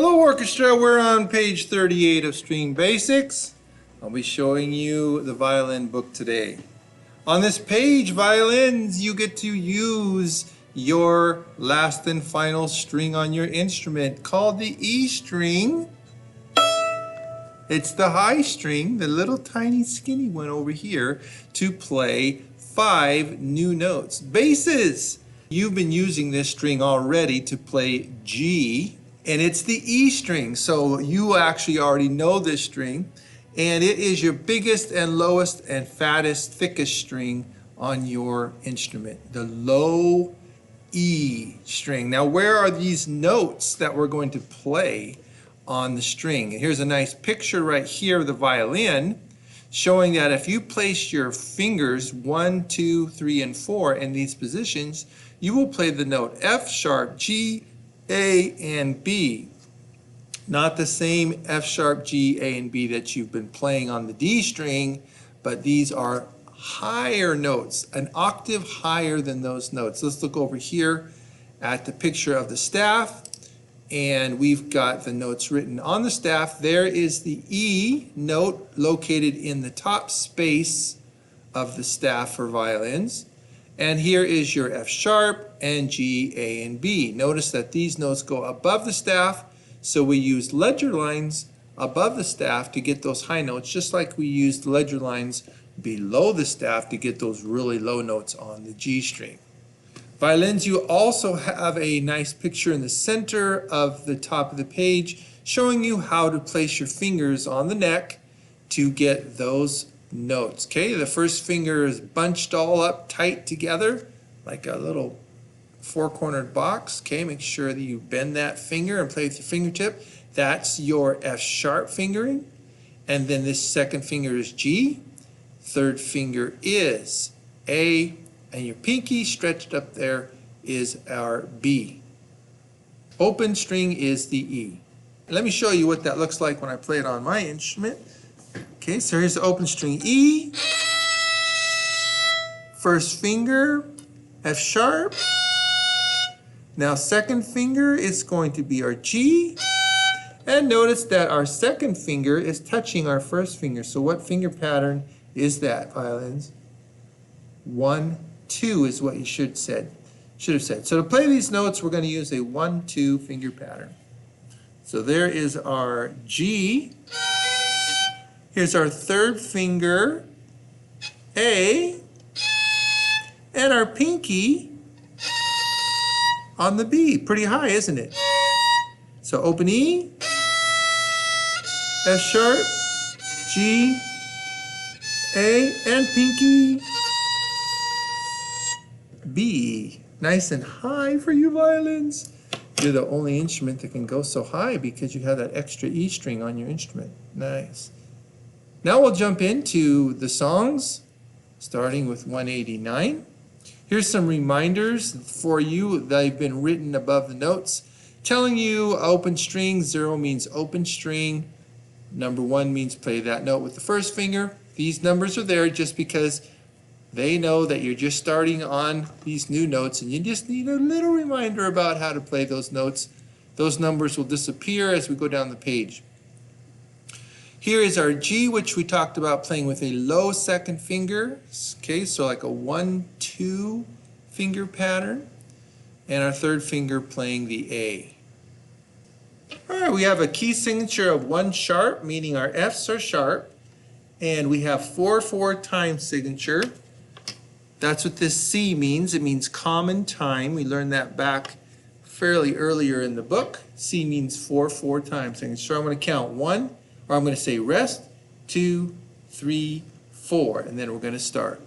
Hello Orchestra, we're on page 38 of String Basics. I'll be showing you the violin book today. On this page, violins, you get to use your last and final string on your instrument called the E string. It's the high string, the little tiny skinny one over here, to play 5 new notes. Basses! You've been using this string already to play G, and it's the E string, so you actually already know this string, and it is your biggest and lowest and fattest, thickest string on your instrument, the low E string. Now, where are these notes that we're going to play on the string? And here's a nice picture right here of the violin showing that if you place your fingers 1, 2, 3, and 4 in these positions, you will play the note F sharp, G, A, and B. Not the same F sharp, G, A, and B that you've been playing on the D string, but these are higher notes, an octave higher than those notes. Let's look over here at the picture of the staff, and we've got the notes written on the staff. There is the E note located in the top space of the staff for violins. And here is your F sharp and G, A, and B. Notice that these notes go above the staff, so we use ledger lines above the staff to get those high notes, just like we used ledger lines below the staff to get those really low notes on the G string. Violins, you also have a nice picture in the center of the top of the page showing you how to place your fingers on the neck to get those notes. Okay, the first finger is bunched all up tight together like a little four-cornered box. Okay, make sure that you bend that finger and play with your fingertip. That's your F sharp fingering. And then this second finger is G. Third finger is A. And your pinky stretched up there is our B. Open string is the E. Let me show you what that looks like when I play it on my instrument. Okay, so here's the open string E. First finger, F sharp. Now second finger is going to be our G. And notice that our second finger is touching our first finger. So what finger pattern is that, violins? 1, 2 is what you should have said. So to play these notes, we're going to use a 1, 2 finger pattern. So there is our G. Here's our third finger, A, and our pinky on the B. Pretty high, isn't it? So open E, F sharp, G, A, and pinky, B. Nice and high for you violins. You're the only instrument that can go so high because you have that extra E string on your instrument. Nice. Now we'll jump into the songs, starting with 189. Here's some reminders for you that have been written above the notes, telling you open string. 0 means open string. Number 1 means play that note with the first finger. These numbers are there just because they know that you're just starting on these new notes, and you just need a little reminder about how to play those notes. Those numbers will disappear as we go down the page. Here is our G, which we talked about playing with a low second finger. Okay, so like a 1, 2 finger pattern. And our third finger playing the A. All right, we have a key signature of 1 sharp, meaning our Fs are sharp. And we have 4/4 time signature. That's what this C means. It means common time. We learned that back fairly earlier in the book. C means 4/4 time signature. So I'm going to count 1. Or I'm going to say rest, 2, 3, 4, and then we're going to start.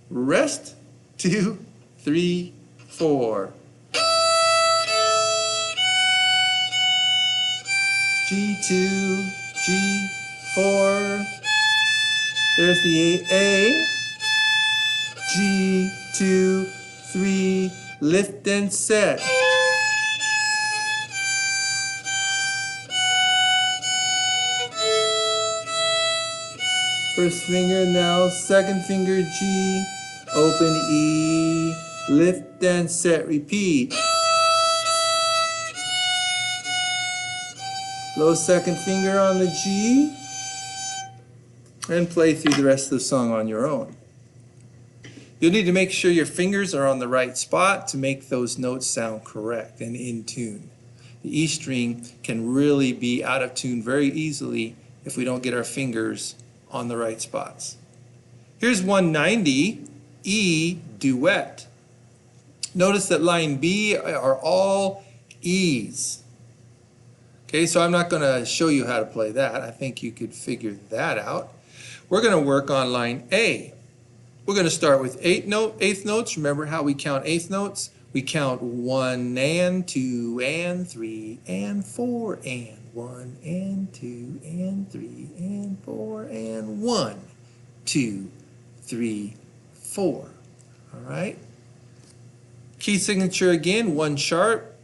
Rest, 2, 3, 4. G2, G4. There's the A. G2, 3, lift and set. First finger now, second finger G, open E, lift and set, repeat. Low second finger on the G, and play through the rest of the song on your own. You'll need to make sure your fingers are on the right spot to make those notes sound correct and in tune. The E string can really be out of tune very easily if we don't get our fingers on the right spots. Here's 190, E Duet. Notice that line B are all E's. Okay, so I'm not going to show you how to play that. I think you could figure that out. We're going to work on line A. We're going to start with eighth notes. Remember how we count eighth notes? We count 1 and 2 and 3 and 4 and 1 and 2 and 3 and 4 and 1, 2, 3, 4. All right. Key signature again, 1 sharp,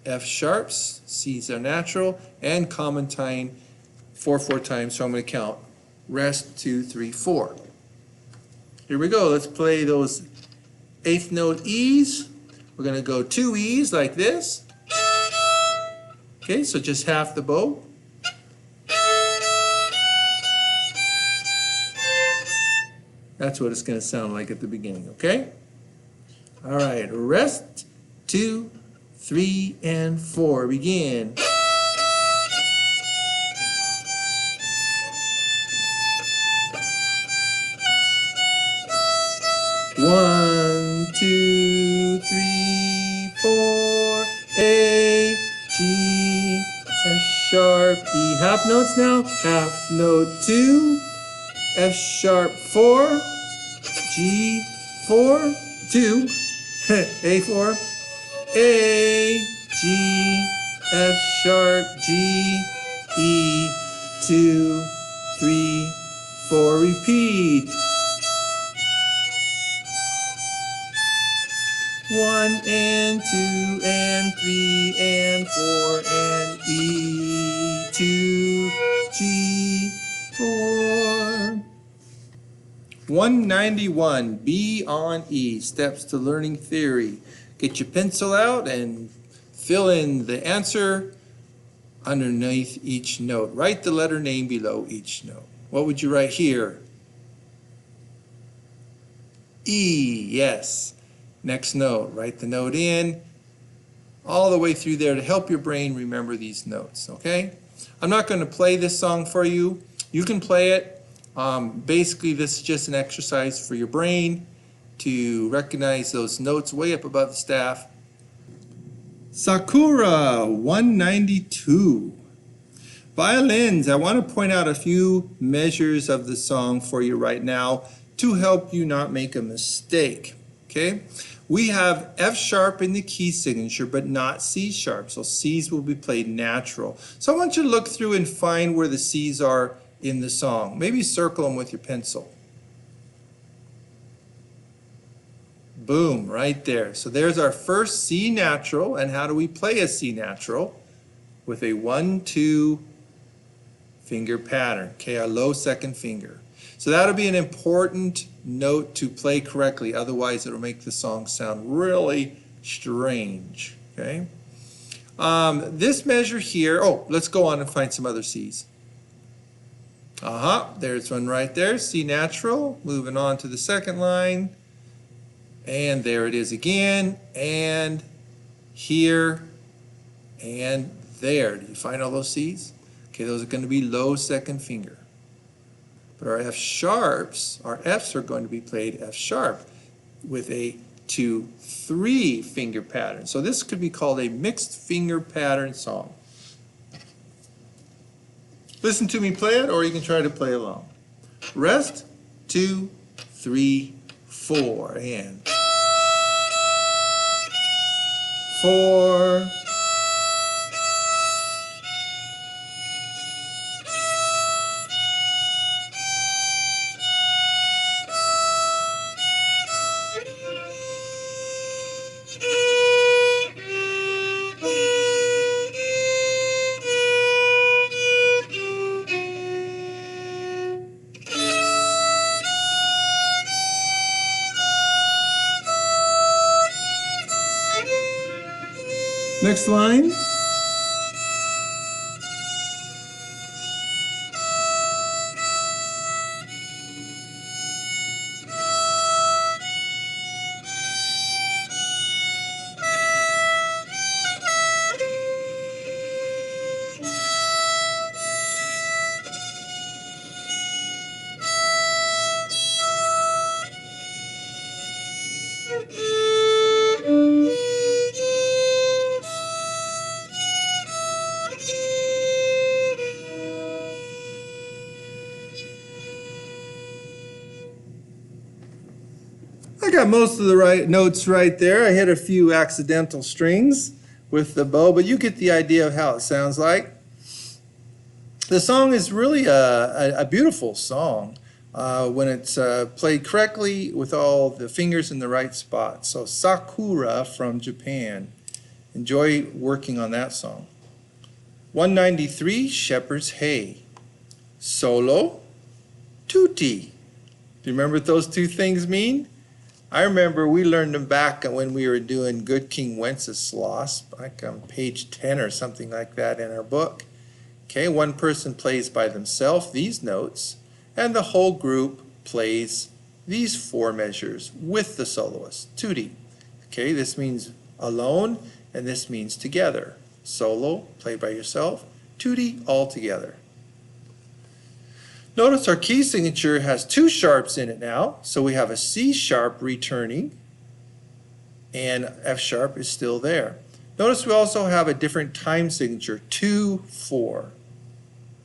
F sharps, C's are natural, and common time 4 times. So I'm going to count rest 2, 3, 4. Here we go. Let's play those eighth note E's. We're going to go 2 E's like this. Okay, so just half the bow. That's what it's going to sound like at the beginning, okay? All right, rest 2, 3, and 4. Begin. One, 2, 3, 4, A, G, F sharp, E. Half notes now. Half note 2, F sharp 4, G 4, 2, A 4, A, G, F sharp, G, E, 2, 3, 4. Repeat. 1 and 2 and 3 and 4 and E, 2, G, 4. 191, B on E, steps to learning theory. Get your pencil out and fill in the answer underneath each note. Write the letter name below each note. What would you write here? E, yes. Next note, write the note in all the way through there to help your brain remember these notes, okay? I'm not going to play this song for you. You can play it. Basically, this is just an exercise for your brain to recognize those notes way up above the staff. Sakura, 192. Violins, I want to point out a few measures of the song for you right now to help you not make a mistake. Okay, we have F sharp in the key signature, but not C sharp. So C's will be played natural. So I want you to look through and find where the C's are in the song. Maybe circle them with your pencil. Boom, right there. So there's our first C natural. And how do we play a C natural? With a 1-2 finger pattern. Okay, our low second finger. So that'll be an important note to play correctly, otherwise it'll make the song sound really strange, okay? This measure here, let's go on and find some other C's. There's one right there, C natural, moving on to the second line, and there it is again, and here, and there. Do you find all those C's? Okay, those are going to be low second finger. But our F sharps, our Fs are going to be played F sharp with a 2-3 finger pattern. So this could be called a mixed finger pattern song. Listen to me play it, or you can try to play along. Rest, 2, 3, 4, and 4. Next line. most of the right notes right there. I hit a few accidental strings with the bow, but you get the idea of how it sounds like. The song is really a beautiful song when it's played correctly with all the fingers in the right spot. So Sakura from Japan. Enjoy working on that song. 193, Shepherd's Hay. Solo, tutti. Do you remember what those two things mean? I remember we learned them back when we were doing Good King Wenceslas, like on page 10 or something like that in our book. Okay, one person plays by themselves these notes, and the whole group plays these four measures with the soloist, tutti. Okay, this means alone, and this means together. Solo, played by yourself, tutti, all together. Notice our key signature has two sharps in it now, so we have a C sharp returning, and F sharp is still there. Notice we also have a different time signature, 2-4.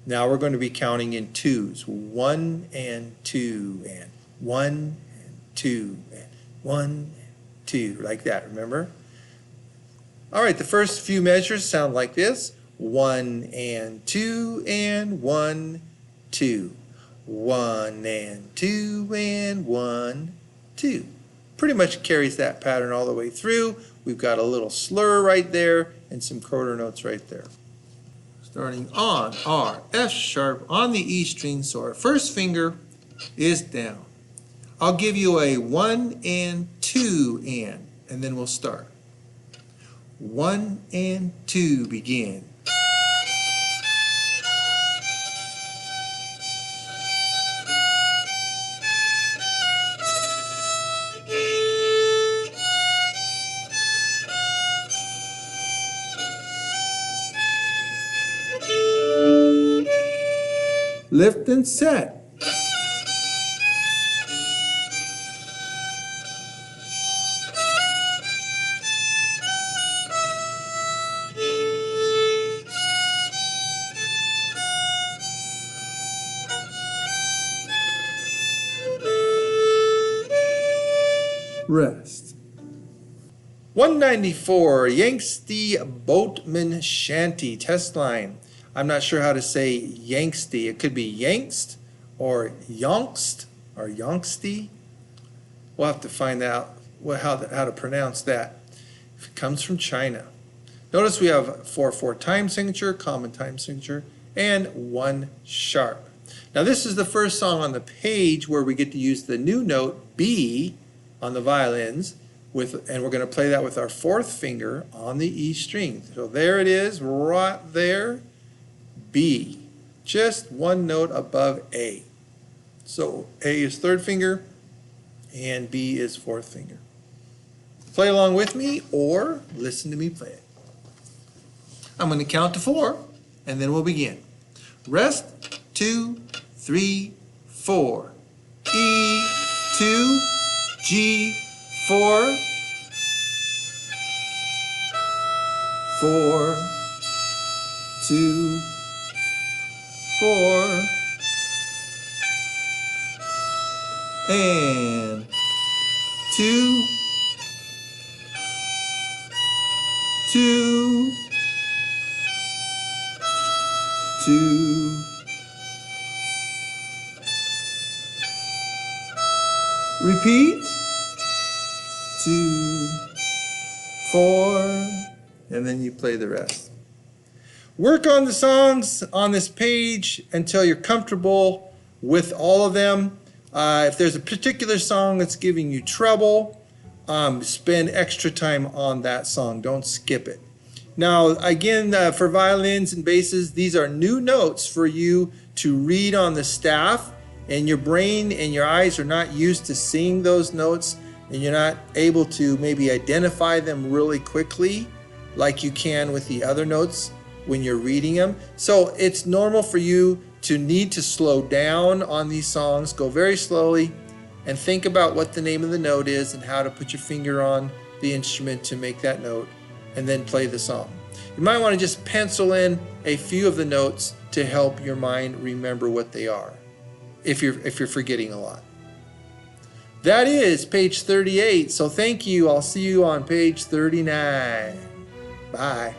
Now we're going to be counting in twos, 1 and 2, and 1 and 2, and 1 and 2, like that, remember? All right, the first few measures sound like this, 1 and 2, and 1, 2. 1 and 2, and 1, 2. Pretty much carries that pattern all the way through. We've got a little slur right there, and some quarter notes right there. Starting on our F sharp on the E string, so our first finger is down. I'll give you a 1 and 2 and then we'll start. 1 and 2, begin. Lift and set. Rest. 194, Yangtze Boatman Chantey, test line. I'm not sure how to say Yangtze. It could be Yangtze or Yangtze or Yangtze. We'll have to find out how to pronounce that. It comes from China. Notice we have 4/4 time signature, common time signature, and 1 sharp. Now this is the first song on the page where we get to use the new note B on the violins, and we're going to play that with our 4th finger on the E string. So there it is, right there. B, just one note above A. So A is 3rd finger and B is 4th finger. Play along with me or listen to me play it. I'm going to count to 4 and then we'll begin. Rest, 2, 3, 4. E, 2, G, 4, 4, 2, 4, and 2, 2, 2, repeat, 2, 4, and then you play the rest. Work on the songs on this page until you're comfortable with all of them. If there's a particular song that's giving you trouble, spend extra time on that song. Don't skip it. Now, again, for violins and basses, these are new notes for you to read on the staff, and your brain and your eyes are not used to seeing those notes, and you're not able to maybe identify them really quickly like you can with the other notes when you're reading them. So it's normal for you to need to slow down on these songs, go very slowly, and think about what the name of the note is and how to put your finger on the instrument to make that note, and then play the song. You might want to just pencil in a few of the notes to help your mind remember what they are, if you're forgetting a lot. That is page 38. So thank you. I'll see you on page 39. Bye.